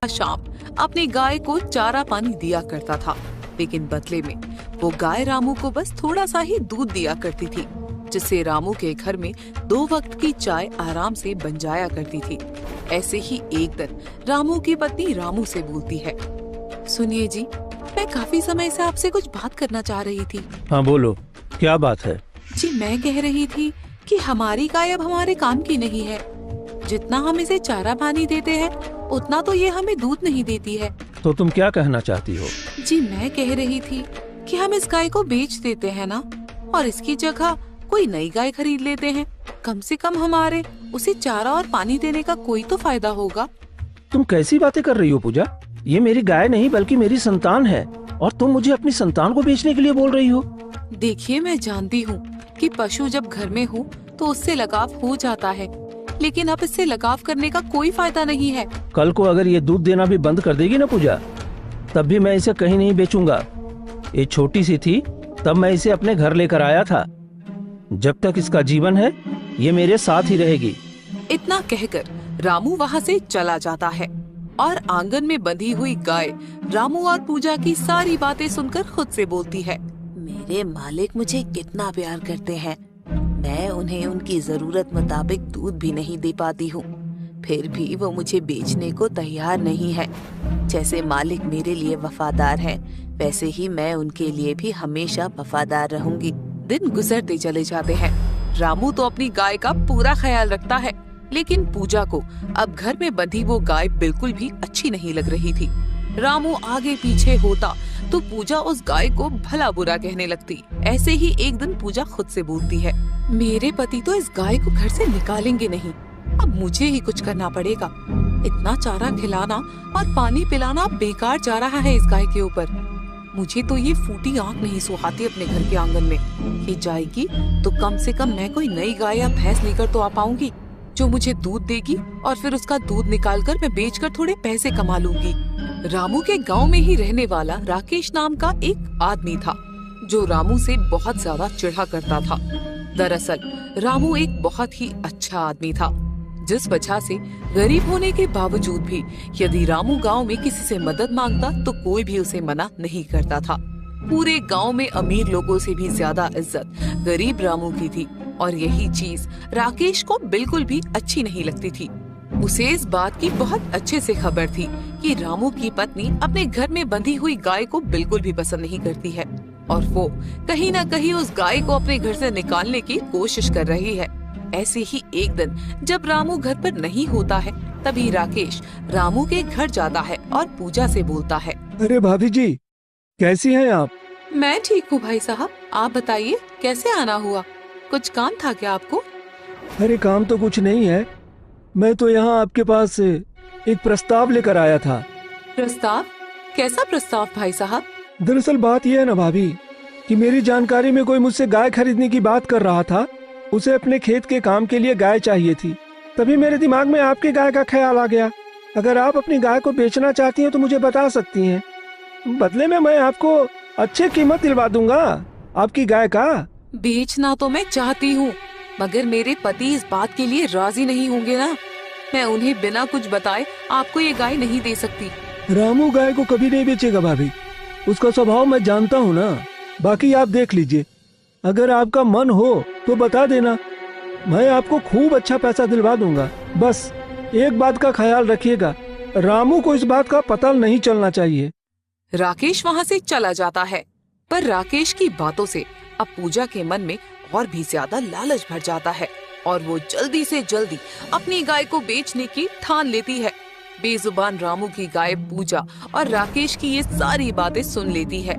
शाम अपनी गाय को चारा पानी दिया करता था, लेकिन बदले में वो गाय रामू को बस थोड़ा सा ही दूध दिया करती थी, जिससे रामू के घर में 2 वक्त की चाय आराम से बन जाया करती थी। ऐसे ही एक दिन रामू की पत्नी रामू से बोलती है, सुनिए जी, मैं काफी समय से आपसे कुछ बात करना चाह रही थी। हाँ बोलो, क्या बात है? जी मैं कह रही थी कि हमारी गाय अब हमारे काम की नहीं है। जितना हम इसे चारा पानी देते हैं उतना तो ये हमें दूध नहीं देती है। तो तुम क्या कहना चाहती हो? जी मैं कह रही थी कि हम इस गाय को बेच देते हैं ना, और इसकी जगह कोई नई गाय खरीद लेते हैं। कम से कम हमारे उसे चारा और पानी देने का कोई तो फायदा होगा। तुम कैसी बातें कर रही हो पूजा? ये मेरी गाय नहीं बल्कि मेरी संतान है, और तुम मुझे अपनी संतान को बेचने के लिए बोल रही हो? देखिए, मैं जानती हूँ कि पशु जब घर में हो तो उससे लगाव हो जाता है, लेकिन अब इससे लगाव करने का कोई फायदा नहीं है। कल को अगर ये दूध देना भी बंद कर देगी ना पूजा, तब भी मैं इसे कहीं नहीं बेचूंगा। ये छोटी सी थी तब मैं इसे अपने घर लेकर आया था। जब तक इसका जीवन है ये मेरे साथ ही रहेगी। इतना कहकर रामू वहाँ से चला जाता है और आंगन में बंधी हुई गाय रामू और पूजा की सारी बातें सुनकर खुद से बोलती है, मेरे मालिक मुझे कितना प्यार करते हैं, मैं उन्हें उनकी जरूरत मुताबिक दूध भी नहीं दे पाती हूँ, फिर भी वो मुझे बेचने को तैयार नहीं है। जैसे मालिक मेरे लिए वफादार हैं, वैसे ही मैं उनके लिए भी हमेशा वफादार रहूंगी। दिन गुजरते चले जाते हैं। रामू तो अपनी गाय का पूरा ख्याल रखता है, लेकिन पूजा को अब घर में बंधी वो गाय बिल्कुल भी अच्छी नहीं लग रही थी। रामू आगे पीछे होता तो पूजा उस गाय को भला बुरा कहने लगती। ऐसे ही एक दिन पूजा खुद से बोलती है, मेरे पति तो इस गाय को घर से निकालेंगे नहीं, अब मुझे ही कुछ करना पड़ेगा। इतना चारा खिलाना और पानी पिलाना बेकार जा रहा है इस गाय के ऊपर। मुझे तो ये फूटी आंख नहीं सुहाती अपने घर के आंगन में। ये जाएगी तो कम से कम मैं कोई नई गाय या भैंस लेकर तो आ पाऊंगी जो मुझे दूध देगी, और फिर उसका दूध निकालकर मैं बेचकर थोड़े पैसे कमा लूंगी। रामू के गांव में ही रहने वाला राकेश नाम का एक आदमी था, जो रामू से बहुत ज्यादा चिढ़ा करता था। दरअसल रामू एक बहुत ही अच्छा आदमी था, जिस वजह से गरीब होने के बावजूद भी यदि रामू गांव में किसी से मदद मांगता तो कोई भी उसे मना नहीं करता था। पूरे गांव में अमीर लोगों से भी ज्यादा इज्जत गरीब रामू की थी, और यही चीज राकेश को बिल्कुल भी अच्छी नहीं लगती थी। उसे इस बात की बहुत अच्छे से खबर थी कि रामू की पत्नी अपने घर में बंधी हुई गाय को बिल्कुल भी पसंद नहीं करती है, और वो कहीं न कहीं उस गाय को अपने घर से निकालने की कोशिश कर रही है। ऐसे ही एक दिन जब रामू घर पर नहीं होता है, तभी राकेश रामू के घर जाता है और पूजा से बोलता है, अरे भाभी जी, कैसी हैं आप? मैं ठीक हूँ भाई साहब, आप बताइए कैसे आना हुआ? कुछ काम था क्या आपको? अरे काम तो कुछ नहीं है, मैं तो यहाँ आपके पास एक प्रस्ताव लेकर आया था। प्रस्ताव? कैसा प्रस्ताव भाई साहब? दरअसल बात यह है ना भाभी कि मेरी जानकारी में कोई मुझसे गाय खरीदने की बात कर रहा था। उसे अपने खेत के काम के लिए गाय चाहिए थी। तभी मेरे दिमाग में आपकी गाय का ख्याल आ गया। अगर आप अपनी गाय को बेचना चाहती हैं तो मुझे बता सकती हैं, बदले में मैं आपको अच्छी कीमत दिलवा दूंगा आपकी गाय का। बेचना तो मैं चाहती हूँ, मगर मेरे पति इस बात के लिए राजी नहीं होंगे ना। मैं उन्हें बिना कुछ बताए आपको ये गाय नहीं दे सकती। रामू गाय को कभी नहीं बेचेगा भाभी, उसका स्वभाव मैं जानता हूँ ना। बाकी आप देख लीजिए, अगर आपका मन हो तो बता देना, मैं आपको खूब अच्छा पैसा दिलवा दूंगा। बस एक बात का ख्याल रखिएगा, रामू को इस बात का पता नहीं चलना चाहिए। राकेश वहाँ से चला जाता है, पर राकेश की बातों से अब पूजा के मन में और भी ज्यादा लालच भर जाता है, और वो जल्दी से जल्दी अपनी गाय को बेचने की ठान लेती है। बेजुबान रामू की गाय पूजा और राकेश की ये सारी बातें सुन लेती है,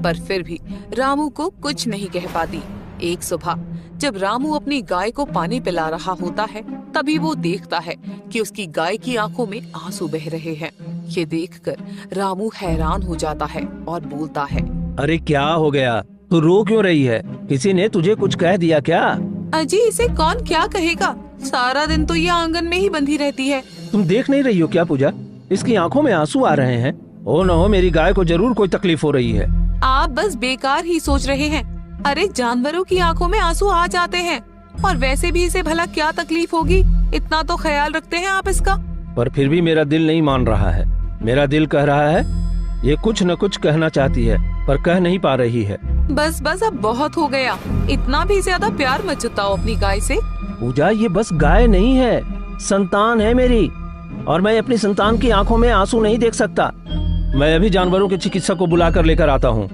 पर फिर भी रामू को कुछ नहीं कह पाती। एक सुबह जब रामू अपनी गाय को पानी पिला रहा होता है, तभी वो देखता है कि उसकी गाय की आंखों में आंसू बह रहे हैं। ये देखकर रामू हैरान हो जाता है और बोलता है, अरे क्या हो गया, तू रो क्यों रही है? किसी ने तुझे कुछ कह दिया क्या? अजी इसे कौन क्या कहेगा, सारा दिन तो ये आंगन में ही बंधी रहती है। तुम देख नहीं रही हो क्या पूजा, इसकी आंखों में आंसू आ रहे हैं। ओ न हो, मेरी गाय को जरूर कोई तकलीफ हो रही है। आप बस बेकार ही सोच रहे हैं। अरे जानवरों की आंखों में आंसू आ जाते हैं, और वैसे भी इसे भला क्या तकलीफ होगी, इतना तो ख्याल रखते हैं आप इसका। पर फिर भी मेरा दिल नहीं मान रहा है। मेरा दिल कह रहा है ये कुछ न कुछ कहना चाहती है पर कह नहीं पा रही है। बस बस अब बहुत हो गया, इतना भी ज्यादा प्यार मत जताओ अपनी गाय से। पूजा ये बस गाय नहीं है, संतान है मेरी, और मैं अपनी संतान की आंखों में आंसू नहीं देख सकता। मैं अभी जानवरों के चिकित्सक को बुलाकर लेकर आता हूँ।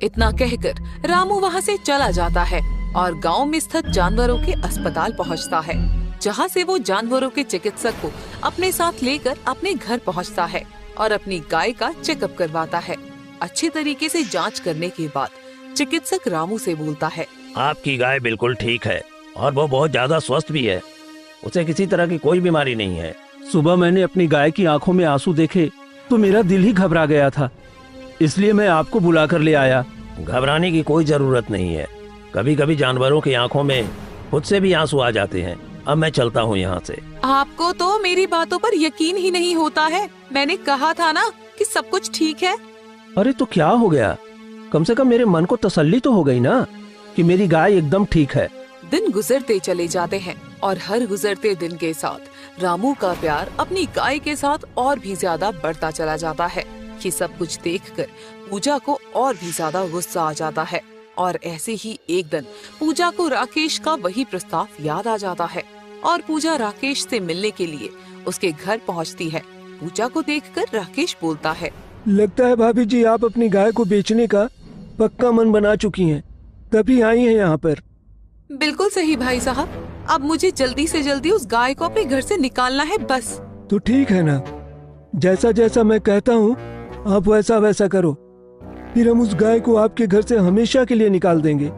इतना कहकर रामू वहाँ से चला जाता है और गांव में स्थित जानवरों के अस्पताल पहुँचता है, जहाँ से वो जानवरों के चिकित्सक को अपने साथ लेकर अपने घर पहुँचता है और अपनी गाय का चेकअप करवाता है। अच्छे तरीके से जांच करने के बाद चिकित्सक रामू से बोलता है, आपकी गाय बिल्कुल ठीक है और वो बहुत ज्यादा स्वस्थ भी है। उसे किसी तरह की कोई बीमारी नहीं है। सुबह मैंने अपनी गाय की आंखों में आंसू देखे तो मेरा दिल ही घबरा गया था, इसलिए मैं आपको बुलाकर ले आया। घबराने की कोई जरूरत नहीं है। कभी कभी जानवरों की आंखों में खुद से भी आंसू आ जाते हैं। अब मैं चलता हूँ यहाँ से। आपको तो मेरी बातों पर यकीन ही नहीं होता है। मैंने कहा था ना कि सब कुछ ठीक है। अरे तो क्या हो गया? कम से कम मेरे मन को तसल्ली तो हो गई ना कि मेरी गाय एकदम ठीक है। दिन गुजरते चले जाते हैं और हर गुजरते दिन के साथ रामू का प्यार अपनी गाय के साथ और भी ज्यादा बढ़ता चला जाता है। ये सब कुछ देखकर पूजा को और भी ज्यादा गुस्सा आ जाता है और ऐसे ही एक दिन पूजा को राकेश का वही प्रस्ताव याद आ जाता है और पूजा राकेश से मिलने के लिए उसके घर पहुंचती है। पूजा को देखकर राकेश बोलता है, लगता है भाभी जी आप अपनी गाय को बेचने का पक्का मन बना चुकी हैं, तभी आई हैं यहाँ पर। बिल्कुल सही भाई साहब, अब मुझे जल्दी से जल्दी उस गाय को अपने घर से निकालना है बस। तो ठीक है ना, जैसा जैसा मैं कहता हूँ आप वैसा वैसा करो, फिर हम उस गाय को आपके घर से हमेशा के लिए निकाल देंगे।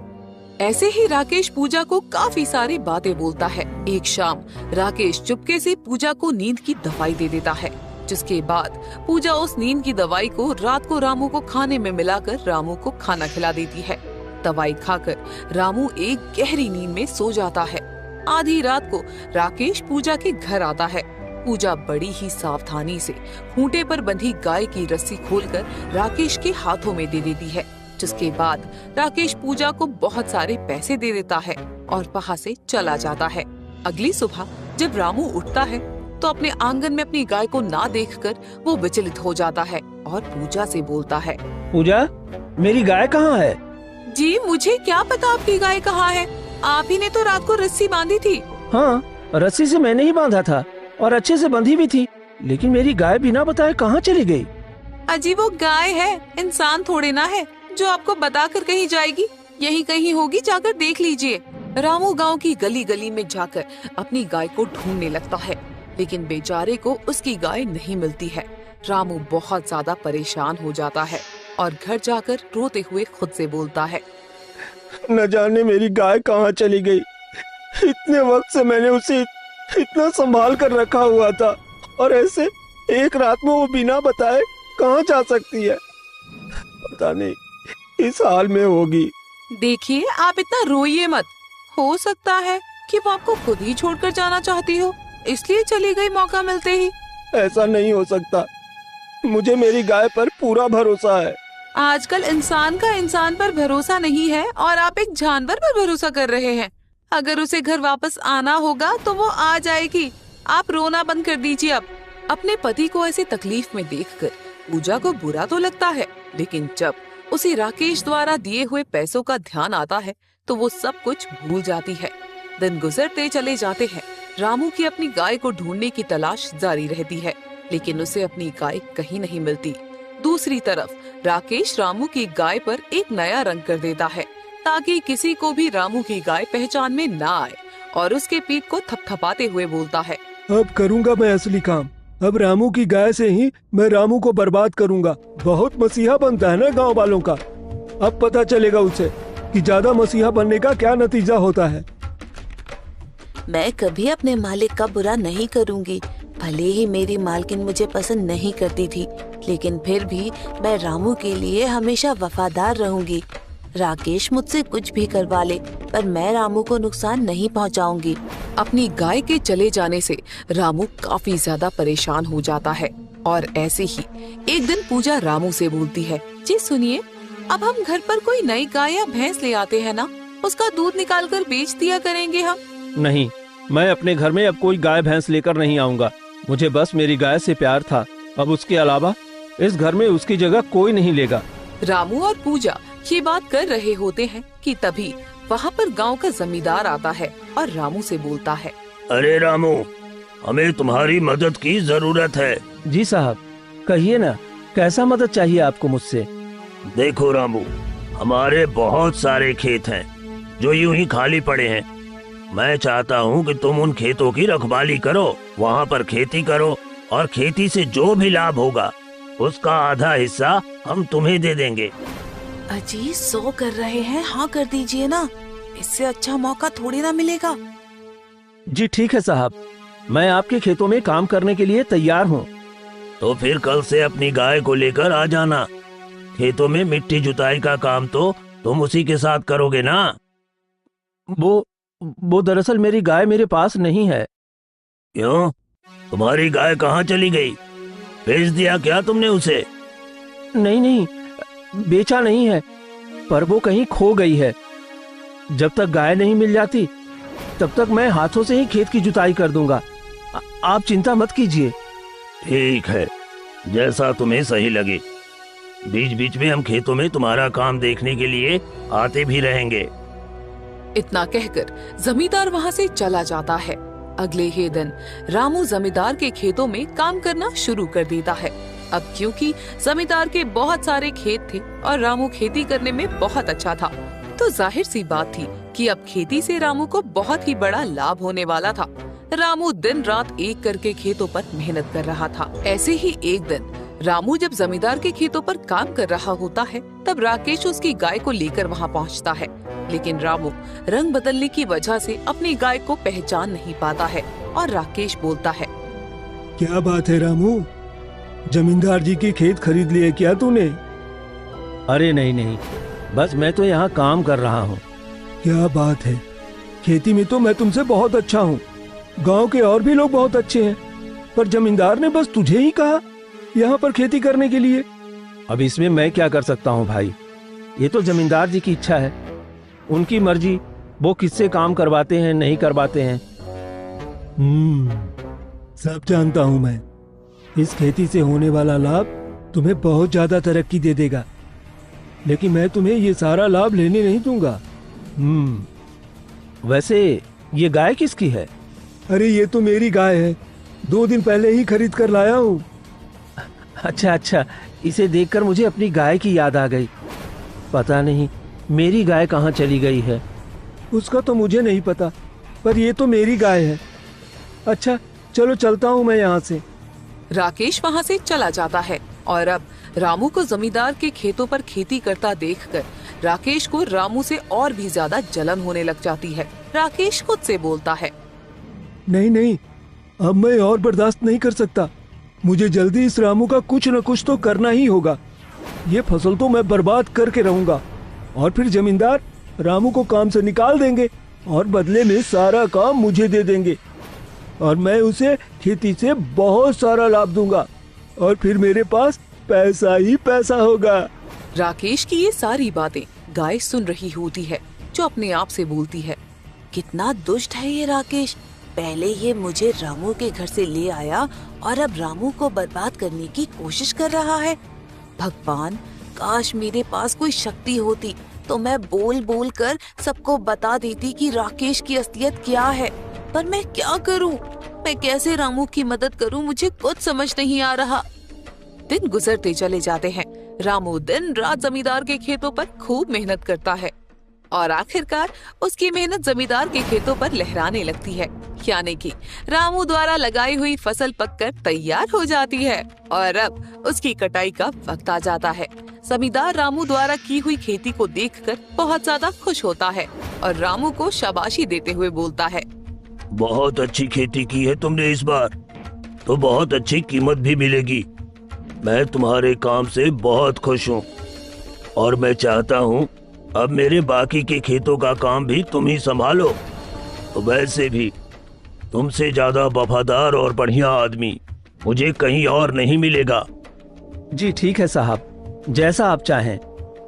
ऐसे ही राकेश पूजा को काफी सारी बातें बोलता है। एक शाम राकेश चुपके से पूजा को नींद की दवाई दे देता है, जिसके बाद पूजा उस नींद की दवाई को रात को रामू को खाने में मिलाकर रामू को खाना खिला देती है। दवाई खाकर रामू एक गहरी नींद में सो जाता है। आधी रात को राकेश पूजा के घर आता है। पूजा बड़ी ही सावधानी से खूंटे पर बंधी गाय की रस्सी खोलकर राकेश के हाथों में दे देती है, जिसके बाद राकेश पूजा को बहुत सारे पैसे दे देता है और वहाँ से चला जाता है। अगली सुबह जब रामू उठता है तो अपने आंगन में अपनी गाय को ना देखकर वो विचलित हो जाता है और पूजा से बोलता है, पूजा मेरी गाय कहाँ है? जी मुझे क्या पता आपकी गाय कहाँ है, आप ही ने तो रात को रस्सी बांधी थी। हाँ, रस्सी से मैंने ही बांधा था और अच्छे से बंधी भी थी, लेकिन मेरी गाय बिना बताए कहाँ चली गई? अजी वो गाय है, इंसान थोड़े ना है जो आपको बताकर कहीं जाएगी। यहीं कहीं होगी, जाकर देख लीजिए। रामू गांव की गली गली में जाकर अपनी गाय को ढूंढने लगता है, लेकिन बेचारे को उसकी गाय नहीं मिलती है। रामू बहुत ज्यादा परेशान हो जाता है और घर जाकर रोते हुए खुद से बोलता है, न जाने मेरी गाय कहाँ चली गई। इतने वक्त से मैंने उसे इतना संभाल कर रखा हुआ था और ऐसे एक रात में वो बिना बताए कहाँ जा सकती है? पता नहीं इस हाल में होगी। देखिए आप इतना रोइए मत, हो सकता है कि वो आपको खुद ही छोड़कर जाना चाहती हो, इसलिए चली गई मौका मिलते ही। ऐसा नहीं हो सकता, मुझे मेरी गाय पर पूरा भरोसा है। आजकल इंसान का इंसान पर भरोसा नहीं है और आप एक जानवर पर भरोसा कर रहे हैं। अगर उसे घर वापस आना होगा तो वो आ जाएगी, आप रोना बंद कर दीजिए अब। अपने पति को ऐसे तकलीफ में देखकर पूजा को बुरा तो लगता है, लेकिन जब उसे राकेश द्वारा दिए हुए पैसों का ध्यान आता है तो वो सब कुछ भूल जाती है। दिन गुजरते चले जाते हैं। रामू की अपनी गाय को ढूंढने की तलाश जारी रहती है, लेकिन उसे अपनी गाय कहीं नहीं मिलती। दूसरी तरफ राकेश रामू की गाय पर एक नया रंग कर देता है ताकि किसी को भी रामू की गाय पहचान में ना आए, और उसके पीठ को थपथपाते हुए बोलता है, अब करूंगा मैं असली काम। अब रामू की गाय से ही मैं रामू को बर्बाद करूंगा। बहुत मसीहा बनता है ना गांव वालों का, अब पता चलेगा उसे कि ज्यादा मसीहा बनने का क्या नतीजा होता है। मैं कभी अपने मालिक का बुरा नहीं करूंगी। भले ही मेरी मालकिन मुझे पसंद नहीं करती थी, लेकिन फिर भी मैं रामू के लिए हमेशा वफादार रहूंगी। राकेश मुझसे कुछ भी करवा ले, पर मैं रामू को नुकसान नहीं पहुंचाऊंगी। अपनी गाय के चले जाने से रामू काफी ज्यादा परेशान हो जाता है और ऐसे ही एक दिन पूजा रामू से बोलती है, जी सुनिए, अब हम घर पर कोई नई गाय या भैंस ले आते हैं ना, उसका दूध निकाल कर बेच दिया करेंगे हम। नहीं, मैं अपने घर में अब कोई गाय भैंस लेकर नहीं आऊंगा। मुझे बस मेरी गाय से प्यार था। अब उसके अलावा इस घर में उसकी जगह कोई नहीं लेगा। रामू और पूजा ये बात कर रहे होते हैं कि तभी वहाँ पर गांव का जमींदार आता है और रामू से बोलता है, अरे रामू, हमें तुम्हारी मदद की जरूरत है। जी साहब, कहिए ना, कैसा मदद चाहिए आपको मुझसे? देखो रामू, हमारे बहुत सारे खेत हैं जो यूं ही खाली पड़े हैं। मैं चाहता हूं कि तुम उन खेतों की रखवाली करो, वहां पर खेती करो और खेती से जो भी लाभ होगा उसका आधा हिस्सा हम तुम्हें दे देंगे। अजी 100 कर रहे हैं, हाँ कर दीजिए ना, इससे अच्छा मौका थोड़ी ना मिलेगा। जी ठीक है साहब, मैं आपके खेतों में काम करने के लिए तैयार हूँ। तो फिर कल से अपनी गाय को लेकर आ जाना। खेतों में मिट्टी जुताई का काम तो तुम उसी के साथ करोगे ना? वो दरअसल मेरी गाय मेरे पास नहीं है। क्यों? तुम्हारी गाय कहाँ चली गई? बेच दिया क्या तुमने उसे? नहीं, बेचा नहीं है, पर वो कहीं खो गई है। जब तक गाय नहीं मिल जाती तब तक मैं हाथों से ही खेत की जुताई कर दूंगा। आप चिंता मत कीजिए। ठीक है, जैसा तुम्हें सही लगे। बीच बीच में हम खेतों में तुम्हारा काम देखने के लिए आते भी रहेंगे। इतना कहकर जमींदार वहाँ से चला जाता है। अगले ही दिन रामू जमींदार के खेतों में काम करना शुरू कर देता है। अब क्योंकि जमींदार के बहुत सारे खेत थे और रामू खेती करने में बहुत अच्छा था, तो जाहिर सी बात थी कि अब खेती से रामू को बहुत ही बड़ा लाभ होने वाला था। रामू दिन रात एक करके खेतों पर मेहनत कर रहा था। ऐसे ही एक दिन रामू जब जमींदार के खेतों पर काम कर रहा होता है, तब राकेश उसकी गाय को लेकर वहाँ पहुँचता है। लेकिन रामू रंग बदलने की वजह से अपनी गाय को पहचान नहीं पाता है और राकेश बोलता है, क्या बात है रामू, जमींदार जी की खेत खरीद लिए क्या तूने? अरे नहीं, बस मैं तो यहाँ काम कर रहा हूँ। क्या बात है, खेती में तो मैं तुमसे बहुत अच्छा हूँ। गांव के और भी लोग बहुत अच्छे हैं, पर जमींदार ने बस तुझे ही कहा यहाँ पर खेती करने के लिए। अब इसमें मैं क्या कर सकता हूँ भाई, ये तो जमींदार जी की इच्छा है, उनकी मर्जी, वो किससे काम करवाते हैं नहीं करवाते हैं। सब जानता हूँ मैं। इस खेती से होने वाला लाभ तुम्हें बहुत ज्यादा तरक्की दे देगा, लेकिन मैं तुम्हें ये सारा लाभ लेने नहीं दूंगा। वैसे ये गाय किसकी है? अरे ये तो मेरी गाय है, 2 दिन पहले ही खरीद कर लाया हूँ। अच्छा, इसे देखकर मुझे अपनी गाय की याद आ गई। पता नहीं मेरी गाय कहाँ चली गई है। उसका तो मुझे नहीं पता, पर ये तो मेरी गाय है। अच्छा चलो चलता हूँ मैं यहाँ से। राकेश वहाँ से चला जाता है और अब रामू को जमींदार के खेतों पर खेती करता देखकर राकेश को रामू से और भी ज्यादा जलन होने लग जाती है। राकेश खुद से बोलता है, नहीं, अब मैं और बर्दाश्त नहीं कर सकता। मुझे जल्दी इस रामू का कुछ न कुछ तो करना ही होगा। ये फसल तो मैं बर्बाद करके रहूंगा और फिर जमींदार रामू को काम से निकाल देंगे और बदले में सारा काम मुझे दे देंगे और मैं उसे खेती से बहुत सारा लाभ दूंगा और फिर मेरे पास पैसा ही पैसा होगा। राकेश की ये सारी बातें गाय सुन रही होती है, जो अपने आप से बोलती है, कितना दुष्ट है ये राकेश। पहले ये मुझे रामू के घर से ले आया और अब रामू को बर्बाद करने की कोशिश कर रहा है। भगवान, काश मेरे पास कोई शक्ति होती तो मैं बोल बोल कर सबको बता देती कि राकेश की असलियत क्या है। पर मैं क्या करूं? मैं कैसे रामू की मदद करूं? मुझे कुछ समझ नहीं आ रहा। दिन गुजरते चले जाते हैं। रामू दिन रात जमींदार के खेतों पर खूब मेहनत करता है और आखिरकार उसकी मेहनत जमींदार के खेतों पर लहराने लगती है। यानी कि रामू द्वारा लगाई हुई फसल पककर तैयार हो जाती है और अब उसकी कटाई का वक्त आ जाता है। जमींदार रामू द्वारा की हुई खेती को देखकर बहुत ज्यादा खुश होता है और रामू को शाबाशी देते हुए बोलता है, बहुत अच्छी खेती की है तुमने इस बार, तो बहुत अच्छी कीमत भी मिलेगी। मैं तुम्हारे काम से बहुत खुश हूँ और मैं चाहता हूँ अब मेरे बाकी के खेतों का काम भी तुम ही संभालो। तो वैसे भी तुमसे ज्यादा वफादार और बढ़िया आदमी मुझे कहीं और नहीं मिलेगा। जी ठीक है साहब, जैसा आप चाहें।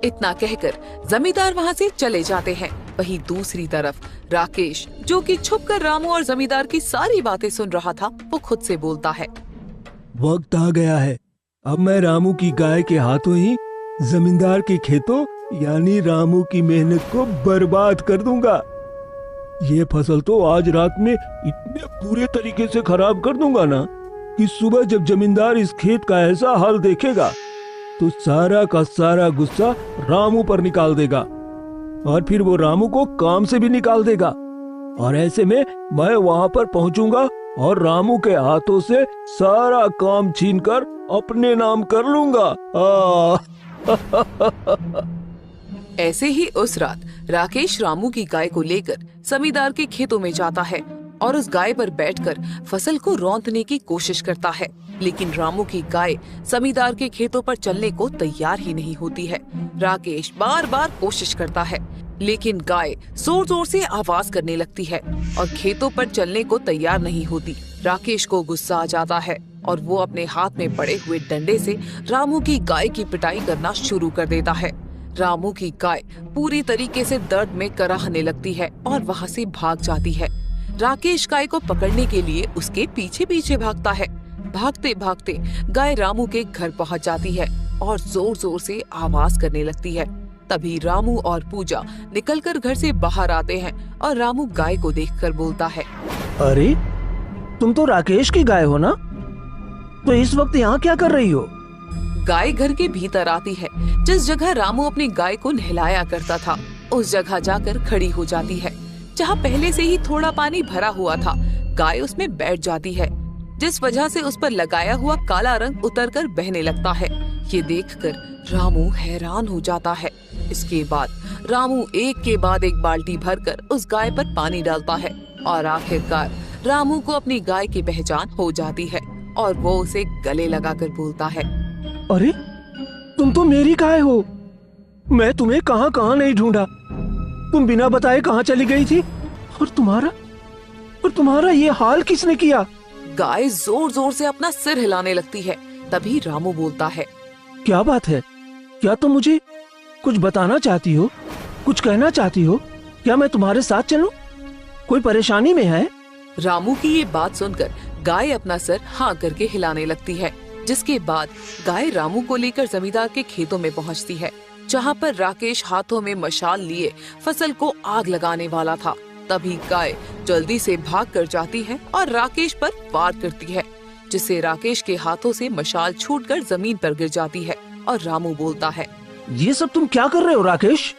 इतना कहकर जमींदार वहाँ से चले जाते हैं वहीं दूसरी तरफ राकेश, जो कि छुपकर रामू और जमींदार की सारी बातें सुन रहा था, वो खुद से बोलता है। वक्त आ गया है, अब मैं रामू की गाय के हाथों ही जमींदार के खेतों यानी रामू की मेहनत को बर्बाद कर दूंगा। ये फसल तो आज रात में इतने बुरे तरीके से खराब कर दूंगा ना कि सुबह जब जमींदार इस खेत का ऐसा हाल देखेगा तो सारा का सारा गुस्सा रामू पर निकाल देगा और फिर वो रामू को काम से भी निकाल देगा। और ऐसे में मैं वहां पर पहुंचूंगा और रामू के हाथों से सारा काम छीनकर अपने नाम कर लूंगा। ऐसे ही उस रात राकेश रामू की गाय को लेकर जमींदार के खेतों में जाता है और उस गाय पर बैठकर फसल को रौंदने की कोशिश करता है, लेकिन रामू की गाय जमींदार के खेतों पर चलने को तैयार ही नहीं होती है। राकेश बार बार कोशिश करता है, लेकिन गाय जोर जोर से आवाज करने लगती है और खेतों पर चलने को तैयार नहीं होती। राकेश को गुस्सा आ जाता है और वो अपने हाथ में पड़े हुए डंडे से रामू की गाय की पिटाई करना शुरू कर देता है। रामू की गाय पूरी तरीके से दर्द में कराहने लगती है और वहाँ से भाग जाती है। राकेश गाय को पकड़ने के लिए उसके पीछे पीछे भागता है। भागते भागते गाय रामू के घर पहुँच जाती है और जोर जोर से आवाज करने लगती है। तभी रामू और पूजा निकलकर घर से बाहर आते हैं और रामू गाय को देखकर बोलता है, अरे तुम तो राकेश की गाय हो ना, तो इस वक्त यहाँ क्या कर रही हो? गाय घर के भीतर आती है। जिस जगह रामू अपनी गाय को नहलाया करता था उस जगह जाकर खड़ी हो जाती है, जहाँ पहले से ही थोड़ा पानी भरा हुआ था। गाय उसमें बैठ जाती है, जिस वजह से उस पर लगाया हुआ काला रंग उतरकर बहने लगता है। ये देखकर रामू हैरान हो जाता है। इसके बाद रामू एक के बाद एक बाल्टी भरकर उस गाय पर पानी डालता है और आखिरकार रामू को अपनी गाय की पहचान हो जाती है और वो उसे गले लगाकर बोलता है, अरे तुम तो मेरी गाय हो, मैं तुम्हें कहाँ कहाँ नहीं ढूंढा, तुम बिना बताए कहाँ चली गई थी और तुम्हारा ये हाल किसने किया? गाय जोर जोर से अपना सिर हिलाने लगती है। तभी रामू बोलता है, क्या बात है? क्या तुम मुझे कुछ बताना चाहती हो, कुछ कहना चाहती हो? क्या मैं तुम्हारे साथ चलूं? कोई परेशानी में है? रामू की ये बात सुनकर गाय अपना सर हाँ करके हिलाने लगती है, जिसके बाद गाय रामू को लेकर जमींदार के खेतों में पहुंचती है, जहां पर राकेश हाथों में मशाल लिए फसल को आग लगाने वाला था। तभी गाय जल्दी से भाग कर जाती है और राकेश पर वार करती है, जिससे राकेश के हाथों से मशाल छूटकर जमीन पर गिर जाती है और रामू बोलता है, ये सब तुम क्या कर रहे हो राकेश?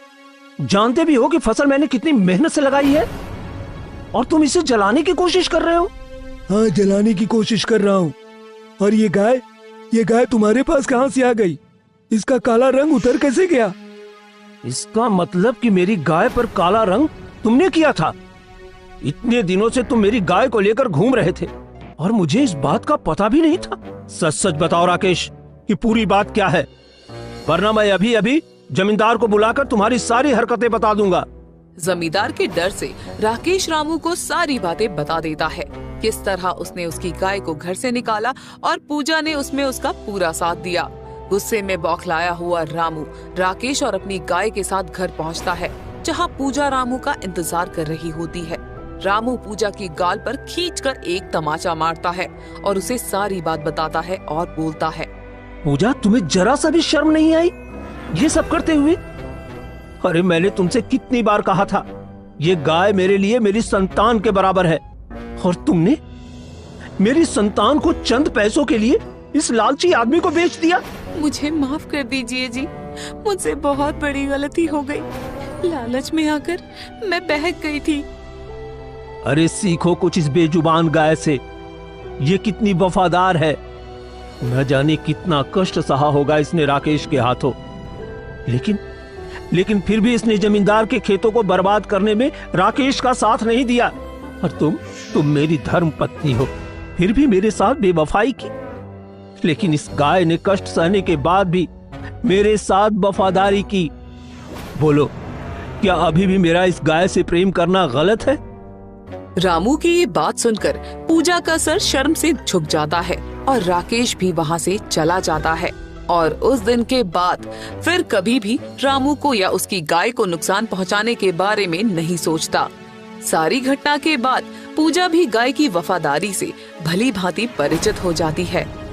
जानते भी हो कि फसल मैंने कितनी मेहनत से लगाई है और तुम इसे जलाने की कोशिश कर रहे हो? हाँ, जलाने की कोशिश कर रहा हूँ। और ये गाय तुम्हारे पास कहाँ से आ गई? इसका काला रंग उतर कैसे गया? इसका मतलब कि मेरी गाय पर काला रंग तुमने किया था। इतने दिनों से तुम मेरी गाय को लेकर घूम रहे थे और मुझे इस बात का पता भी नहीं था। सच सच बताओ राकेश कि पूरी बात क्या है, वरना मैं अभी अभी जमींदार को बुलाकर तुम्हारी सारी हरकतें बता दूंगा। जमींदार के डर से राकेश रामू को सारी बातें बता देता है, किस तरह उसने उसकी गाय को घर से निकाला और पूजा ने उसमें उसका पूरा साथ दिया। गुस्से में बौखलाया हुआ रामू राकेश और अपनी गाय के साथ घर पहुंचता है, जहां पूजा रामू का इंतजार कर रही होती है। रामू पूजा की गाल पर खींचकर एक तमाचा मारता है और उसे सारी बात बताता है और बोलता है, पूजा तुम्हें जरा सा भी शर्म नहीं आई ये सब करते हुए? अरे मैंने तुमसे कितनी बार कहा था, ये गाय मेरे लिए मेरी संतान के बराबर है और तुमने मेरी संतान को चंद पैसों के लिए इस लालची आदमी को बेच दिया। मुझे माफ कर दीजिए जी, मुझसे बहुत बड़ी गलती हो गई। लालच में आकर मैं बहक गई थी। अरे सीखो कुछ इस बेजुबान गाय से, ये कितनी वफादार है। न जाने कितना कष्ट सहा होगा इसने राकेश के हाथों, लेकिन फिर भी इसने जमींदार के खेतों को बर्बाद करने में राकेश का साथ नहीं दिया। और तुम मेरी धर्म पत्नी हो, फिर भी मेरे साथ बेवफाई की। लेकिन इस गाय ने कष्ट सहने के बाद भी मेरे साथ वफादारी की। बोलो, क्या अभी भी मेरा इस गाय से प्रेम करना गलत है? रामू की ये बात सुनकर पूजा का सर शर्म से झुक जाता है और राकेश भी वहाँ से चला जाता है। और उस दिन के बाद फिर कभी भी रामू को या उसकी गाय को नुकसान पहुंचाने के बारे में नहीं सोचता। सारी घटना के बाद पूजा भी गाय की वफादारी से भली भांति परिचित हो जाती है।